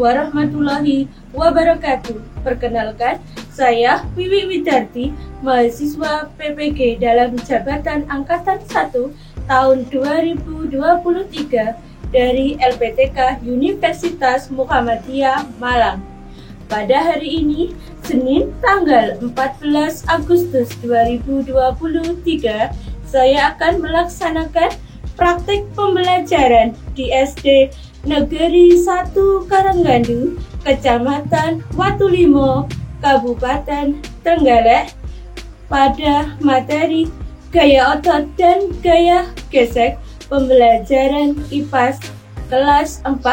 warahmatullahi wabarakatuh. Perkenalkan, saya Wiwi Widarti, mahasiswa PPG dalam Jabatan Angkatan 1 tahun 2023 dari LPTK Universitas Muhammadiyah Malang. Pada hari ini, Senin tanggal 14 Agustus 2023, saya akan melaksanakan praktik pembelajaran di SD Negeri 1 Karanggandu, Kecamatan Watulimo, Kabupaten Trenggalek pada materi gaya otot dan gaya gesek pembelajaran IPAS kelas 4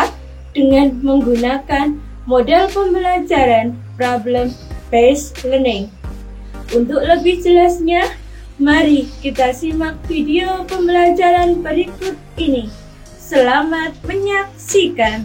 dengan menggunakan model pembelajaran problem based learning. Untuk lebih jelasnya, mari kita simak video pembelajaran berikut ini. Selamat menyaksikan.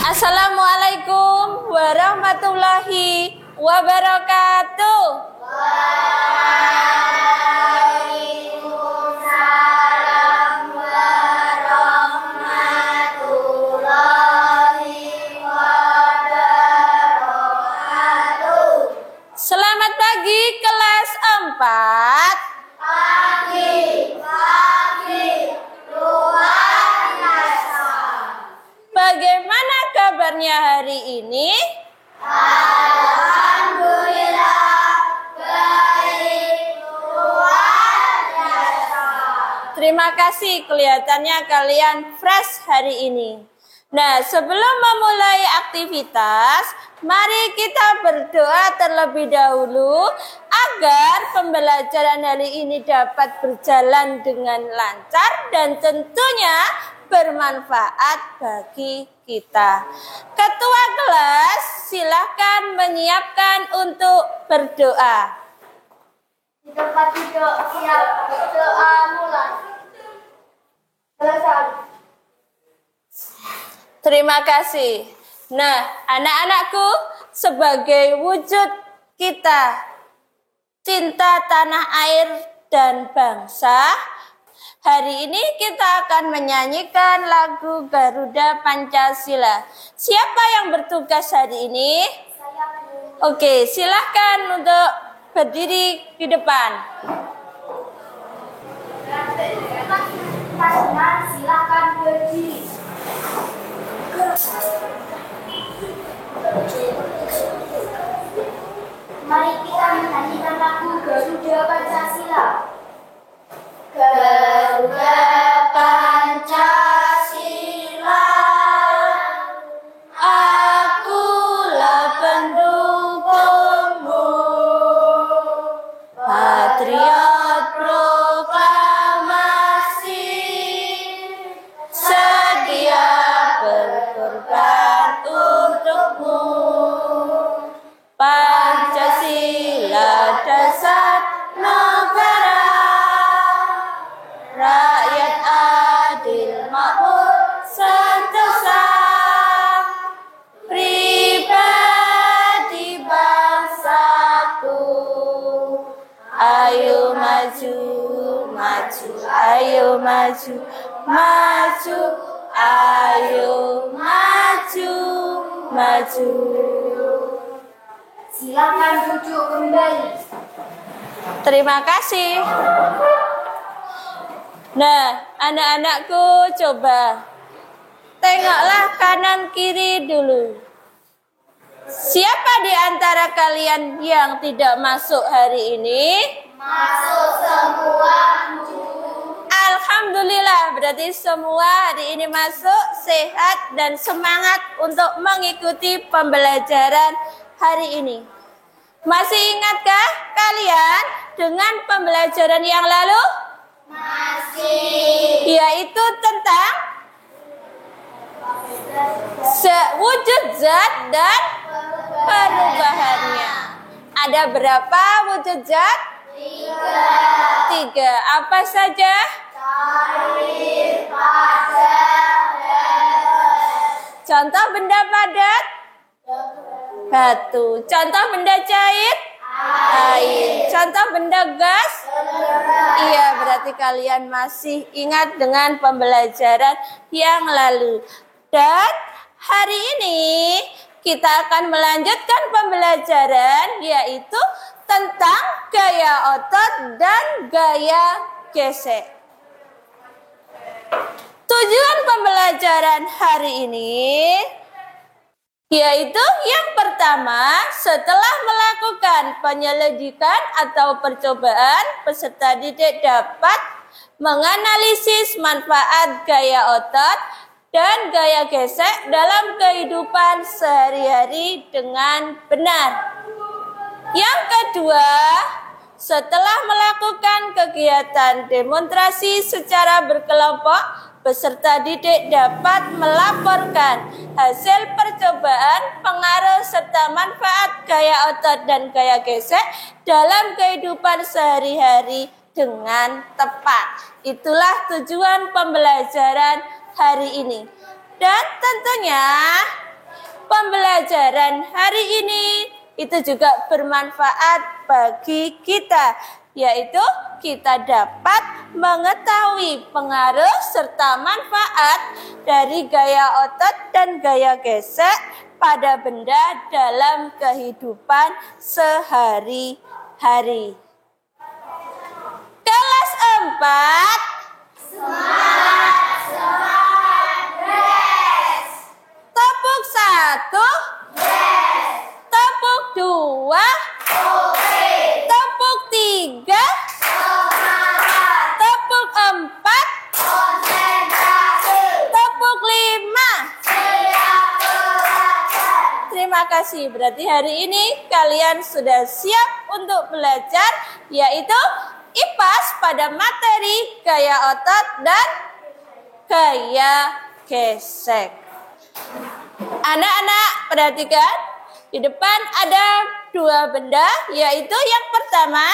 Assalamualaikum warahmatullahi wabarakatuh. Waalaikumsalam warahmatullahi wabarakatuh. Selamat pagi kelas 4. Bagaimana kabarnya hari ini? Alhamdulillah, baik, luar biasa. Terima kasih, kelihatannya kalian fresh hari ini. Nah, sebelum memulai aktivitas, mari kita berdoa terlebih dahulu agar pembelajaran hari ini dapat berjalan dengan lancar dan tentunya bermanfaat bagi kita. Ketua kelas, silakan menyiapkan untuk berdoa. Di tempat duduk, siap doa mulai. Selesai. Terima kasih. Nah, anak-anakku, sebagai wujud kita cinta tanah air dan bangsa, hari ini kita akan menyanyikan lagu Garuda Pancasila. Siapa yang bertugas hari ini? Saya Oke, silahkan untuk berdiri di depan. Pasangan silakan berdiri. Mari kita menyanyikan lagu Garuda Pancasila. Garuda Pancasila, Akulah pendukungmu, patriot proklamasi, sedia berkorban untukmu. Pancasila dasar negara, rakyat adil makmur sentosa, pribadi bangsaku. Ayo maju, maju, ayo maju, maju, ayo maju, maju. Silakan duduk kembali. Terima kasih. Nah, anak-anakku coba tengoklah kanan kiri dulu. Siapa di antara kalian yang tidak masuk hari ini? Masuk semua. Alhamdulillah, berarti semua hari ini masuk sehat dan semangat untuk mengikuti pembelajaran hari ini. Masih ingatkah kalian dengan pembelajaran yang lalu? Masih. Yaitu tentang Wujud zat dan perubahannya. Ada berapa wujud zat? 3. Apa saja? Cair, padat, dan Contoh benda padat? Batu. Contoh benda cair? Air. Contoh benda gas? Iya, berarti kalian masih ingat dengan pembelajaran yang lalu. Dan hari ini kita akan melanjutkan pembelajaran yaitu tentang gaya otot dan gaya gesek. Tujuan pembelajaran hari ini yaitu yang pertama, setelah melakukan penyelidikan atau percobaan, peserta didik dapat menganalisis manfaat gaya otot dan gaya gesek dalam kehidupan sehari-hari dengan benar. Yang kedua, setelah melakukan kegiatan demonstrasi secara berkelompok, peserta didik dapat melaporkan hasil percobaan, pengaruh serta manfaat gaya otot dan gaya gesek dalam kehidupan sehari-hari dengan tepat. Itulah tujuan pembelajaran hari ini. Dan tentunya pembelajaran hari ini itu juga bermanfaat bagi kita, yaitu kita dapat mengetahui pengaruh serta manfaat dari gaya otot dan gaya gesek pada benda dalam kehidupan sehari-hari. Kelas 4. Tepuk 1. Tepuk 2. Tepuk 3. Tepuk 4. Tepuk 5. Terima kasih. Berarti hari ini kalian sudah siap untuk belajar yaitu IPAS pada materi gaya otot dan gaya gesek. Anak-anak perhatikan, di depan ada 2 benda, yaitu yang pertama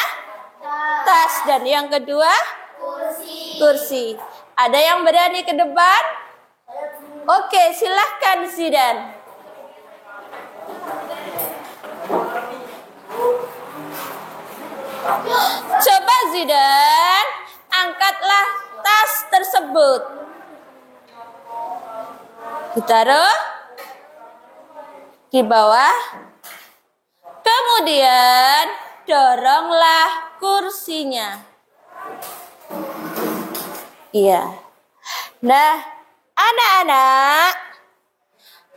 tas dan yang kedua kursi. Ada yang berani ke depan? Oke, silahkan Zidan. Coba Zidan, angkatlah tas tersebut. Ditaruh di bawah. Kemudian doronglah kursinya. Iya. Nah, anak-anak,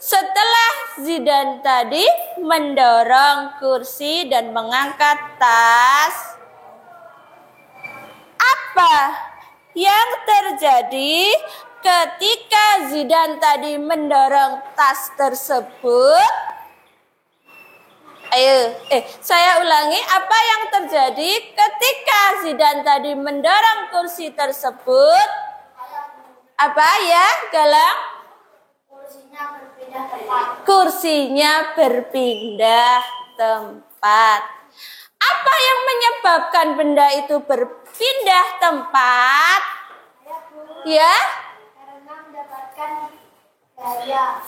setelah Zidan tadi mendorong kursi dan mengangkat tas, apa yang terjadi ketika Zidan tadi mendorong tas tersebut? Ayo, saya ulangi, apa yang terjadi ketika Zidan tadi mendorong kursi tersebut? Apa ya, Galang? Kursinya berpindah tempat. Apa yang menyebabkan benda itu berpindah tempat? Ya?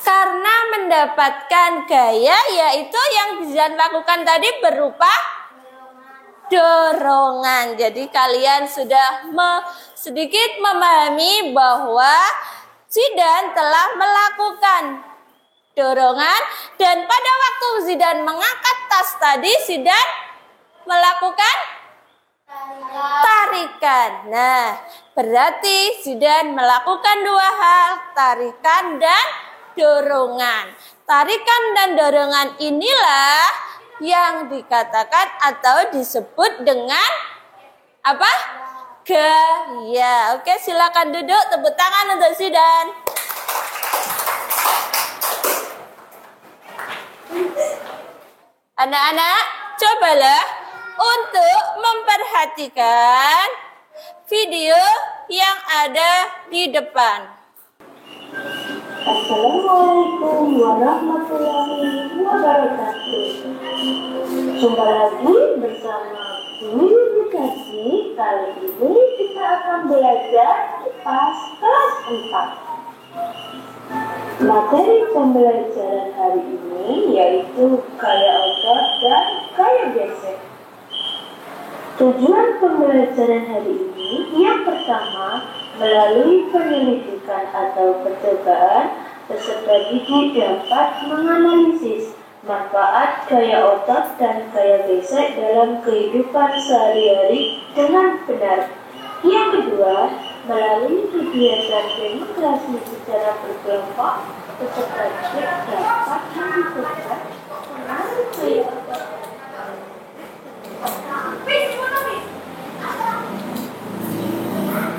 Karena mendapatkan gaya, yaitu yang Zidan lakukan tadi berupa dorongan. Jadi kalian sudah sedikit memahami bahwa Zidan telah melakukan dorongan, dan pada waktu Zidan mengangkat tas tadi, Zidan melakukan tarikan. Nah, berarti Zidan melakukan 2 hal, tarikan dan dorongan. Tarikan dan dorongan inilah yang dikatakan atau disebut dengan apa? Gaya. Oke, silakan duduk, tepuk tangan untuk Zidan. Anak-anak, cobalah untuk memperhatikan video yang ada di depan. Assalamualaikum warahmatullahi wabarakatuh. Jumpa lagi bersama Bu Edukasi. Kali ini kita akan belajar IPAS kelas 4. Materi pembelajaran hari ini yaitu gaya otot dan gaya gesek. Tujuan pembelajaran hari ini yang pertama, melalui penyelidikan atau percobaan, peserta didik dapat menganalisis manfaat gaya otot dan gaya gesek dalam kehidupan sehari-hari dengan benar. Yang kedua, melalui kegiatan demonstrasi secara berkelompok, peserta didik dapat menunjukkan pengaruh gaya otot.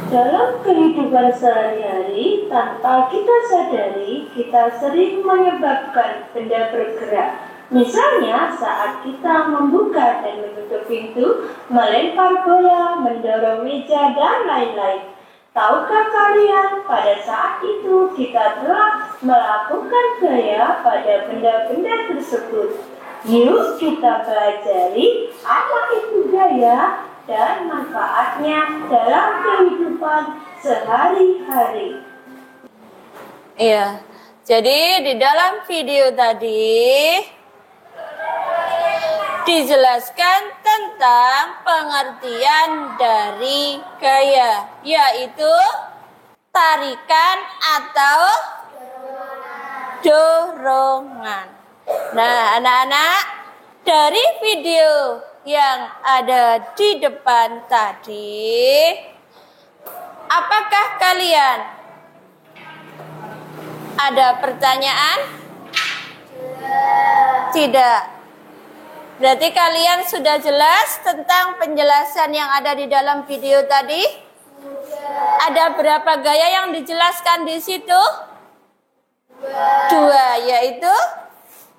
Dalam kehidupan sehari-hari, tanpa kita sadari, kita sering menyebabkan benda bergerak. Misalnya, saat kita membuka dan menutup pintu, melempar bola, mendorong meja, dan lain-lain. Tahukah kalian, pada saat itu kita telah melakukan gaya pada benda-benda tersebut. Yuk kita pelajari apa itu gaya dan manfaatnya dalam kehidupan sehari-hari. Iya, jadi di dalam video tadi dijelaskan tentang pengertian dari gaya, yaitu tarikan atau dorongan. Nah, anak-anak, dari video yang ada di depan tadi, apakah kalian ada pertanyaan? Tidak. Berarti kalian sudah jelas tentang penjelasan yang ada di dalam video tadi? Ada berapa gaya yang dijelaskan di situ? 2, yaitu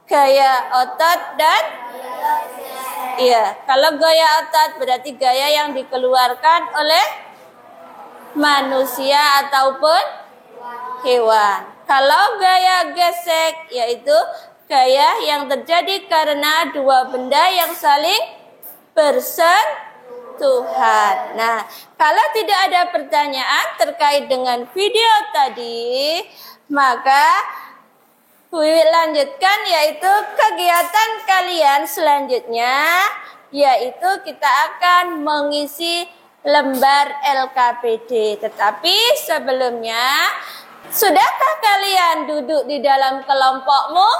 gaya otot dan kalau gaya otot berarti gaya yang dikeluarkan oleh manusia ataupun hewan. Kalau gaya gesek yaitu gaya yang terjadi karena dua benda yang saling bersentuhan. Nah, kalau tidak ada pertanyaan terkait dengan video tadi, maka Wiwi lanjutkan, yaitu kegiatan kalian selanjutnya, yaitu kita akan mengisi lembar LKPD. Tetapi sebelumnya, sudahkah kalian duduk di dalam kelompokmu?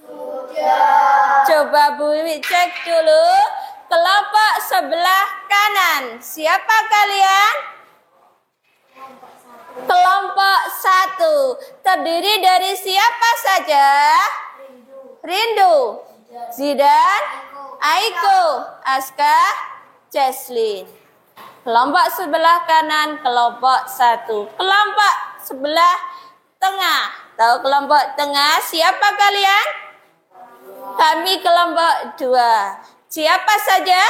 Sudah. Coba Bu Wiwi cek dulu kelompok sebelah kanan. Siapa kalian? Kelompok 1 terdiri dari siapa saja? Rindu, Zidan, Aiko, Aska, Jesslyn. Kelompok sebelah kanan, kelompok 1. Kelompok sebelah tengah. Tahu kelompok tengah siapa kalian? Kami kelompok 2. Siapa saja?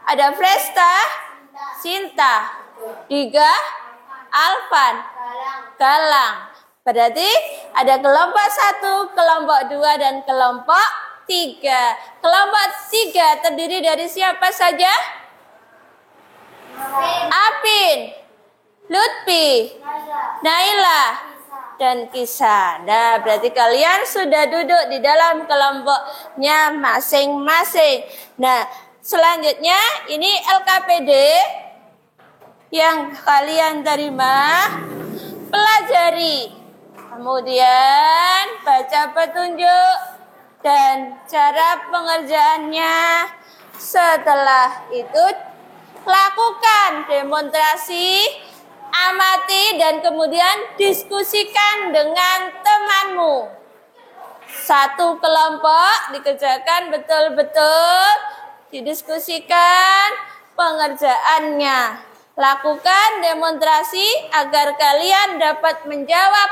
Ada Fresta, Sinta, Diga, Alvan, Galang. Berarti ada kelompok 1, kelompok 2, dan kelompok 3. Kelompok 3 terdiri dari siapa saja? Apin, Lutfi, Naila, dan Kisah. Nah, berarti kalian sudah duduk di dalam kelompoknya masing-masing. Nah, selanjutnya ini LKPD yang kalian terima, pelajari, kemudian baca petunjuk dan cara pengerjaannya. Setelah itu lakukan demonstrasi, amati, dan kemudian diskusikan dengan temanmu. Satu kelompok dikerjakan betul-betul, didiskusikan pengerjaannya. Lakukan demonstrasi agar kalian dapat menjawab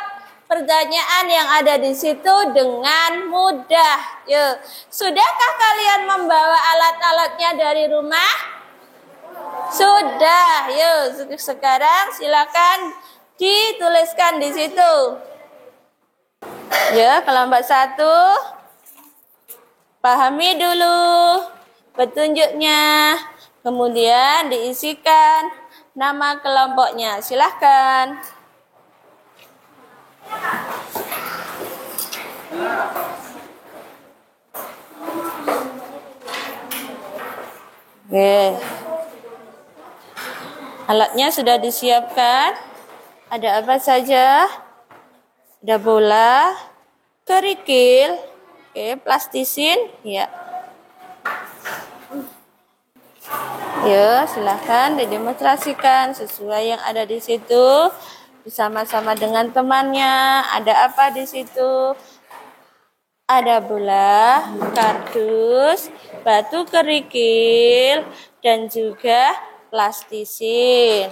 pertanyaan yang ada di situ dengan mudah. Yuk, sudahkah kalian membawa alat-alatnya dari rumah? Sudah. Yuk, sekarang silakan dituliskan di situ. Ya, kelompok 1. Pahami dulu petunjuknya. Kemudian diisikan nama kelompoknya. Silahkan. Oke. Alatnya sudah disiapkan. Ada apa saja? Ada bola, kerikil, oke, plastisin, ya. Ya, silahkan didemonstrasikan sesuai yang ada di situ. Bersama-sama dengan temannya. Ada apa di situ? Ada bola, kardus, batu kerikil, dan juga plastisin.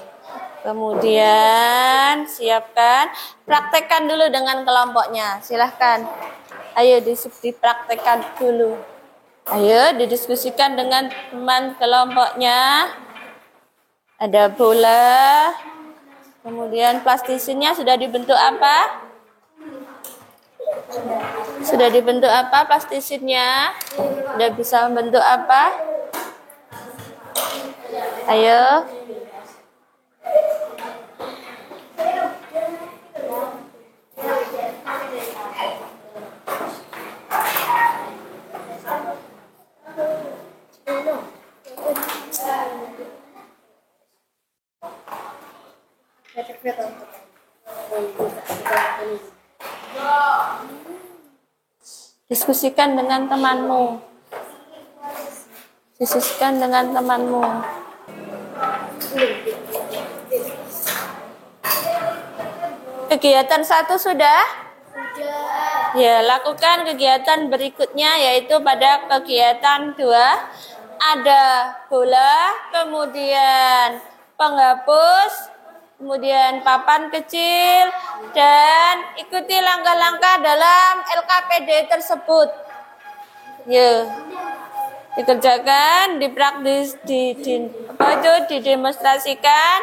Kemudian siapkan, praktekkan dulu dengan kelompoknya. Silahkan. Ayo dipraktekkan dulu. Ayo didiskusikan dengan teman kelompoknya. Ada bola. Kemudian plastisinnya sudah dibentuk apa? Sudah dibentuk apa plastisinnya? Sudah bisa membentuk apa? Ayo. Diskusikan dengan temanmu. Diskusikan dengan temanmu. Kegiatan 1 sudah? Ya, lakukan kegiatan berikutnya yaitu pada kegiatan 2 ada bola, kemudian penghapus, kemudian papan kecil, dan ikuti langkah-langkah dalam LKPD tersebut. Ya, dikerjakan, dipraktis, didemonstrasikan.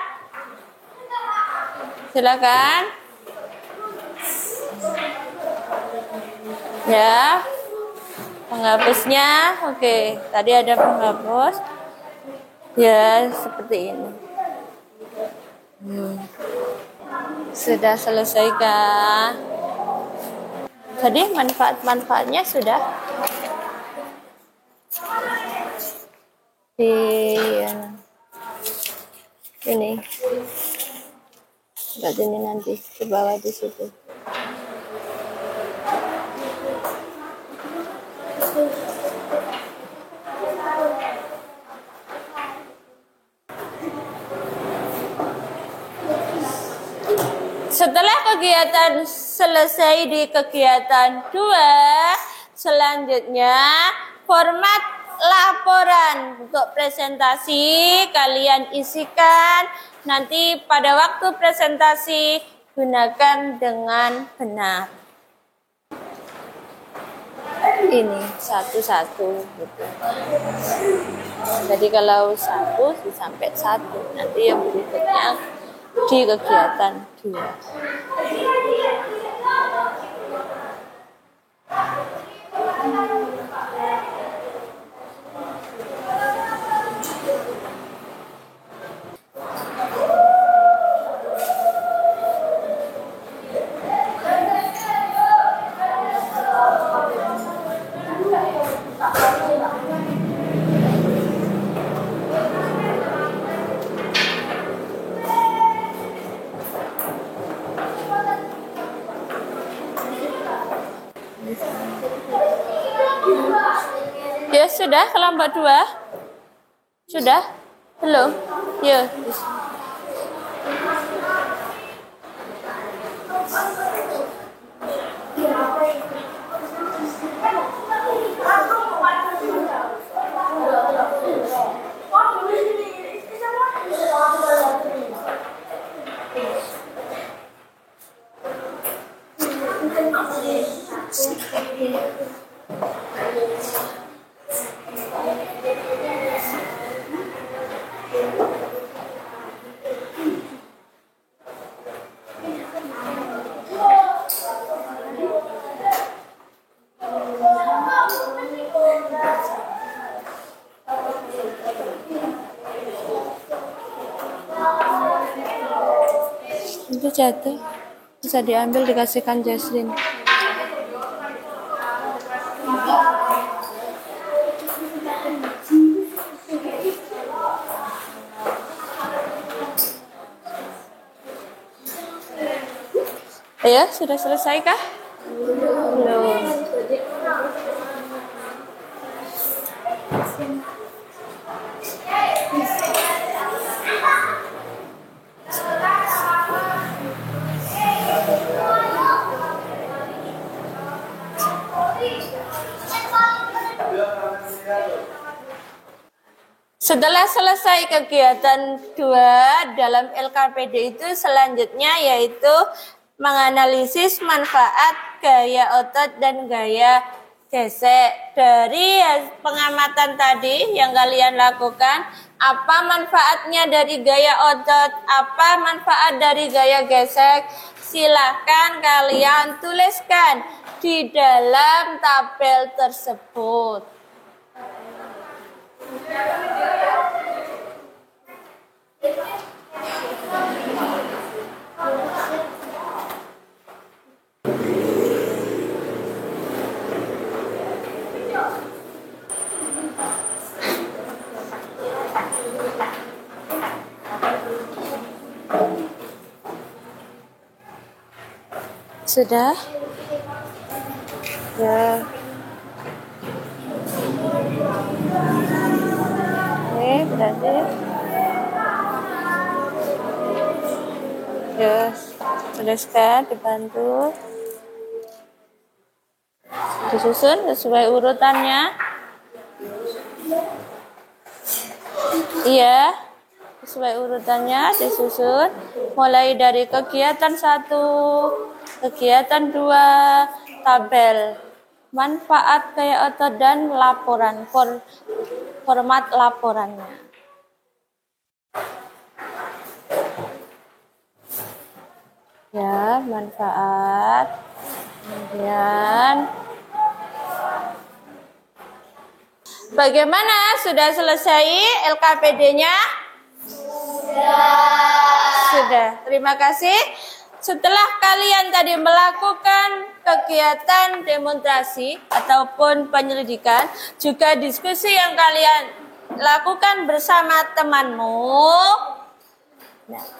Silakan. Ya, penghapusnya, oke. Tadi ada penghapus. Ya, seperti ini. Sudah selesaikan. Jadi manfaat-manfaatnya sudah di ini. Buat ini nanti ke bawah di situ. Setelah kegiatan selesai di kegiatan 2, selanjutnya format laporan untuk presentasi kalian isikan. Nanti pada waktu presentasi gunakan dengan benar. Ini satu-satu gitu. Jadi kalau 1 sampai 1, nanti yang berikutnya di kegiatan 2. Ya sudah kelompok 2? Sudah? Belum? Ya. Itu jatuh. Bisa diambil dikasihkan Jaslyn. Ayo, sudah selesai kah? Belum. Setelah selesai kegiatan 2 dalam LKPD itu selanjutnya yaitu menganalisis manfaat gaya otot dan gaya gesek. Dari pengamatan tadi yang kalian lakukan, apa manfaatnya dari gaya otot, apa manfaat dari gaya gesek, silahkan kalian tuliskan di dalam tabel tersebut. Sudah? Ya. Oke, berarti. Yes, tuliskan, dibantu. Disusun sesuai urutannya. Iya, sesuai urutannya disusun. Mulai dari kegiatan 1, kegiatan 2, tabel manfaat gaya otot dan laporan, format laporannya. Ya, manfaat. Kemudian bagaimana? Sudah selesai LKPD-nya? Sudah. Terima kasih. Setelah kalian tadi melakukan kegiatan demonstrasi ataupun penyelidikan, juga diskusi yang kalian lakukan bersama temanmu,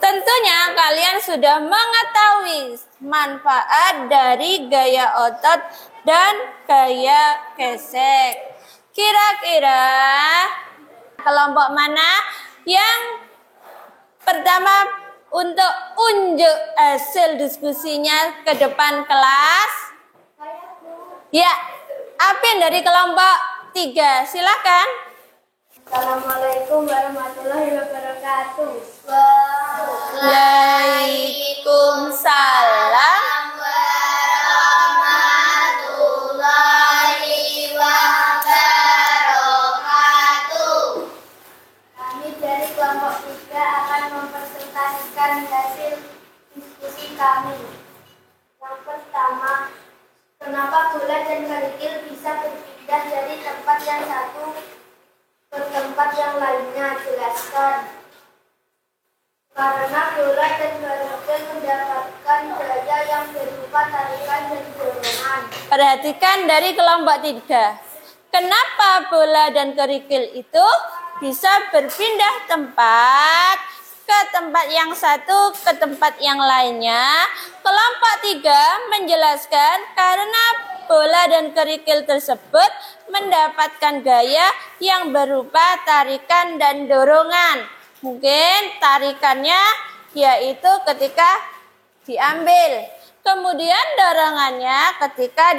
tentunya kalian sudah mengetahui manfaat dari gaya otot dan gaya gesek. Kira-kira kelompok mana yang pertama untuk unjuk hasil diskusinya ke depan kelas? Ya, Apin dari kelompok 3, silakan. Assalamualaikum warahmatullahi wabarakatuh. Waalaikumsalam warahmatullahi wabarakatuh. Kami dari kelompok 3 akan mempresentasikan hasil diskusi kami. Yang pertama, kenapa bola dan kerikil bisa berpindah dari tempat yang satu ke tempat yang lainnya? Jelaskan. Karena bola dan kerikil mendapatkan gaya yang berupa tarikan dan dorongan. Perhatikan dari kelompok 3. Kenapa bola dan kerikil itu bisa berpindah tempat ke tempat yang satu ke tempat yang lainnya? Kelompok 3 menjelaskan karena bola dan kerikil tersebut mendapatkan gaya yang berupa tarikan dan dorongan. Mungkin tarikannya yaitu ketika diambil, kemudian dorongannya ketika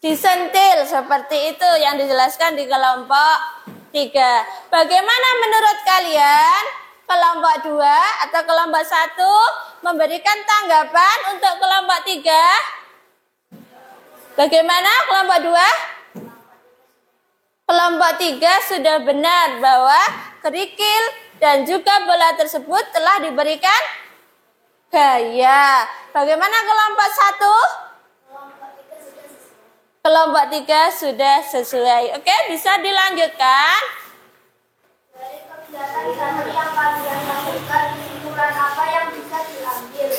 disentil, seperti itu yang dijelaskan di kelompok 3. Bagaimana menurut kalian? Kelompok 2 atau kelompok 1 memberikan tanggapan untuk kelompok 3? Bagaimana kelompok 2? Kelompok 3 sudah benar bahwa kerikil dan juga bola tersebut telah diberikan gaya. Bagaimana kelompok 1? Kelompok 3 sudah sesuai. Oke, bisa dilanjutkan. Dari kegiatan sehari yang kalian lakukan, kesimpulan apa yang bisa diambil?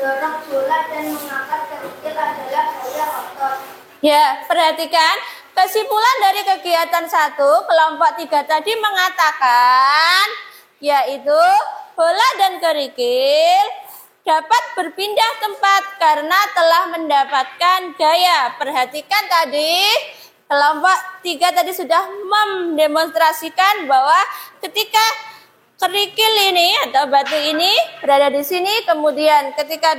mendorong bola dan mengangkat kerikil adalah gaya otot. Ya, perhatikan kesimpulan dari kegiatan 1 kelompok 3 tadi mengatakan yaitu bola dan kerikil dapat berpindah tempat karena telah mendapatkan gaya. Perhatikan tadi kelompok 3 tadi sudah mendemonstrasikan bahwa ketika kerikil ini atau batu ini berada di sini, kemudian ketika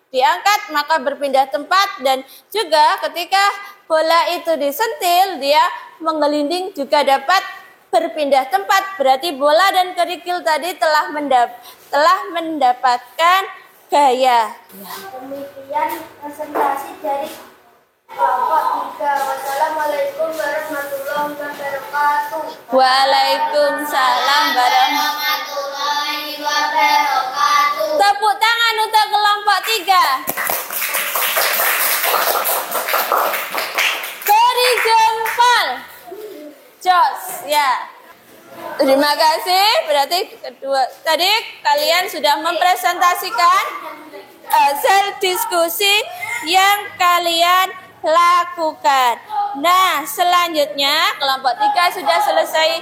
diangkat maka berpindah tempat, dan juga ketika bola itu disentil dia menggelinding juga dapat berpindah tempat. Berarti bola dan kerikil tadi telah mendapatkan gaya. Demikian presentasi dari kelompok 3. Wassalamualaikum warahmatullahi wabarakatuh. Waalaikumsalam warahmatullahi wabarakatuh. Tepuk tangan untuk kelompok 3. Beri jempol. Jos, ya. Terima kasih. Berarti kedua tadi kalian sudah mempresentasikan hasil diskusi yang kalian lakukan. Nah, selanjutnya kelompok 3 sudah selesai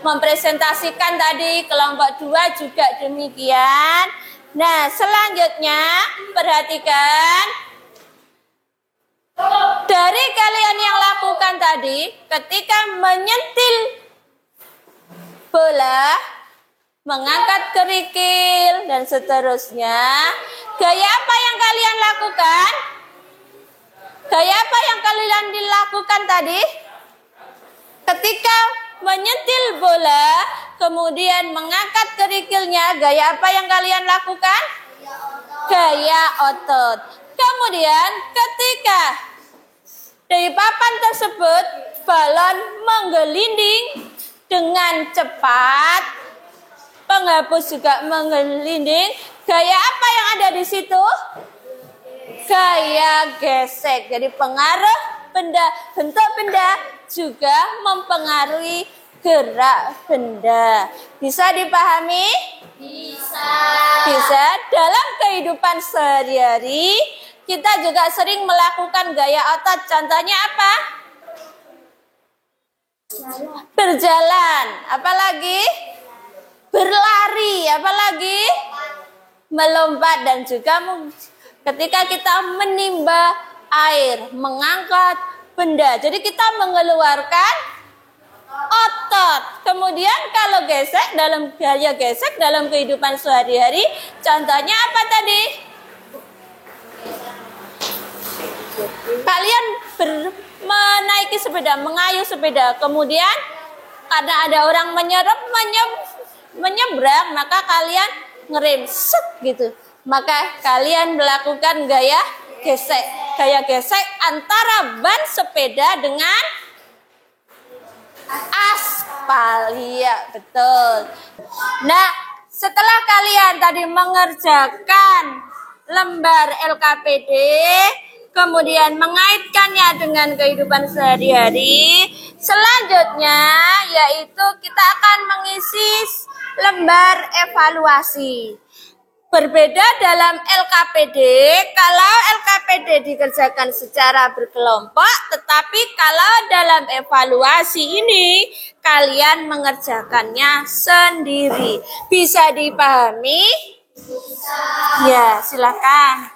mempresentasikan tadi, kelompok 2 juga demikian. Nah, selanjutnya perhatikan dari kalian yang lakukan tadi ketika menyentil bola, mengangkat kerikil dan seterusnya, gaya apa yang kalian lakukan? Gaya apa yang kalian dilakukan tadi? Ketika menyentil bola, kemudian mengangkat kerikilnya, gaya apa yang kalian lakukan? Gaya otot. Kemudian ketika dari papan tersebut balon menggelinding dengan cepat, penghapus juga menggelinding, gaya apa yang ada di situ? Gaya gesek. Jadi pengaruh benda, bentuk benda juga mempengaruhi gerak benda. Bisa dipahami? Bisa. Bisa. Dalam kehidupan sehari-hari kita juga sering melakukan gaya otot. Contohnya apa? Berjalan. Apalagi? Berlari. Apalagi? Melompat. Dan juga ketika kita menimba air, mengangkat benda. Jadi kita mengeluarkan otot. Kemudian kalau gesek, dalam gaya gesek dalam kehidupan sehari-hari, contohnya apa tadi? Kalian menaiki sepeda, mengayuh sepeda. Kemudian karena ada orang menyeberang, maka kalian ngerem, set gitu. Maka kalian melakukan gaya gesek. Gaya gesek antara ban sepeda dengan aspal. Iya, betul. Nah, setelah kalian tadi mengerjakan lembar LKPD, kemudian mengaitkannya dengan kehidupan sehari-hari, selanjutnya yaitu kita akan mengisi lembar evaluasi. Berbeda dalam LKPD, kalau LKPD dikerjakan secara berkelompok, tetapi kalau dalam evaluasi ini, kalian mengerjakannya sendiri. Bisa dipahami? Bisa. Ya, silakan.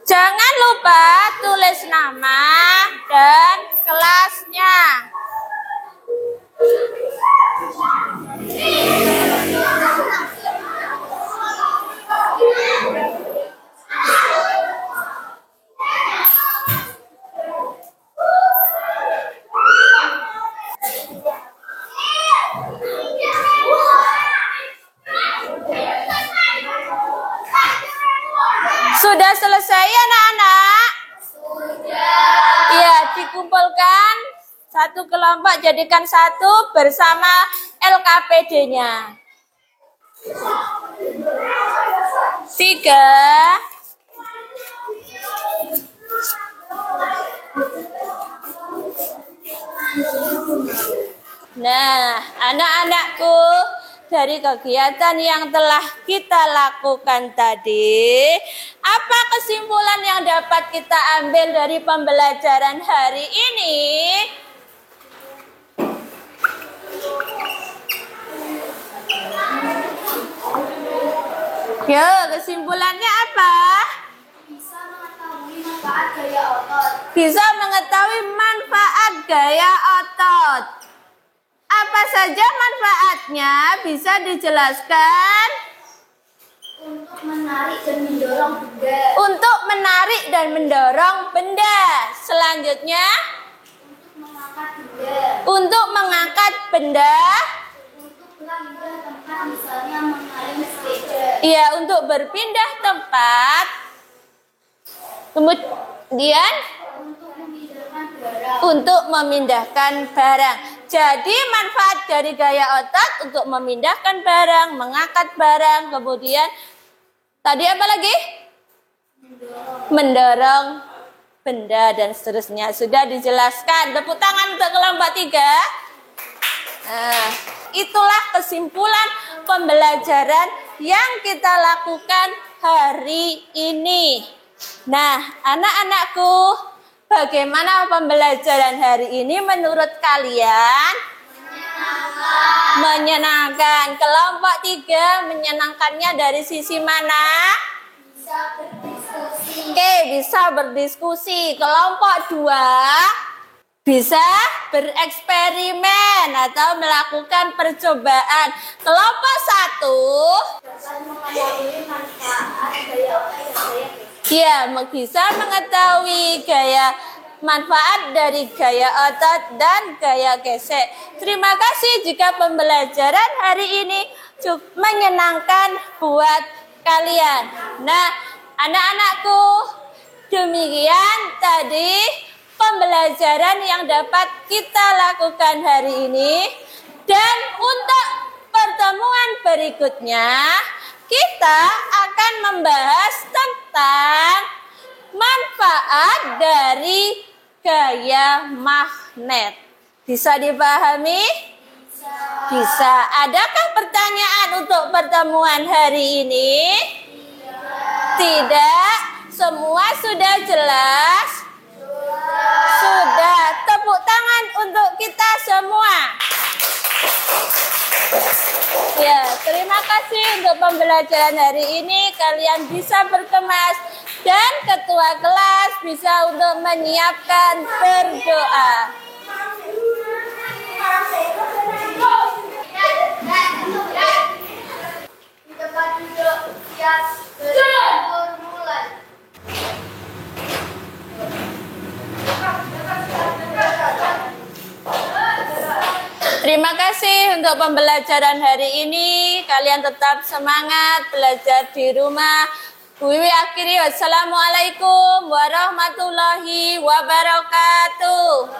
Jangan lupa tulis nama dan kelasnya. Sudah selesai anak-anak? Sudah. Ya, dikumpulkan satu kelompok, jadikan satu bersama LKPD-nya. Tiga. Nah, anak-anakku, dari kegiatan yang telah kita lakukan tadi, apa kesimpulan yang dapat kita ambil dari pembelajaran hari ini? Yo, kesimpulannya apa? Bisa mengetahui manfaat gaya otot. Bisa mengetahui manfaat gaya otot. Apa saja manfaatnya? Bisa dijelaskan? Untuk menarik dan mendorong benda. Untuk menarik dan mendorong benda. Selanjutnya, Untuk mengangkat benda. untuk mengangkat benda. Untuk berpindah tempat, misalnya mengenai sepeda. Iya, untuk berpindah tempat. Kemudian, Untuk memindahkan barang. untuk memindahkan barang. Jadi manfaat dari gaya otot untuk memindahkan barang, mengangkat barang, kemudian tadi apa lagi? Mendorong benda dan seterusnya. Sudah dijelaskan. Tepuk tangan untuk kelompok 3. Nah, itulah kesimpulan pembelajaran yang kita lakukan hari ini. Nah, anak-anakku, bagaimana pembelajaran hari ini menurut kalian? Menyenangkan. Kelompok 3 menyenangkannya dari sisi mana? Bisa berdiskusi. Oke, bisa berdiskusi. Kelompok 2 bisa bereksperimen atau melakukan percobaan. Kelompok 1 Dapat mengetahui manfaat gaya otot dan gaya gesek. ya, bisa mengetahui manfaat dari gaya otot dan gaya gesek. Terima kasih jika pembelajaran hari ini cukup menyenangkan buat kalian. Nah, anak-anakku, demikian tadi pembelajaran yang dapat kita lakukan hari ini. Dan untuk pertemuan berikutnya, kita akan membahas tentang manfaat dari gaya magnet. Bisa dipahami? Bisa. Adakah pertanyaan untuk pertemuan hari ini? Tidak. Semua sudah jelas? Sudah. Tepuk tangan untuk kita semua. Ya, terima kasih untuk pembelajaran hari ini. Kalian bisa berkemas dan ketua kelas bisa untuk menyiapkan berdoa. Di tempat duduk, siap berkumpul mulai. Terima kasih untuk pembelajaran hari ini. Kalian tetap semangat belajar di rumah. Bu Wiwi akhiri, wassalamualaikum warahmatullahi wabarakatuh.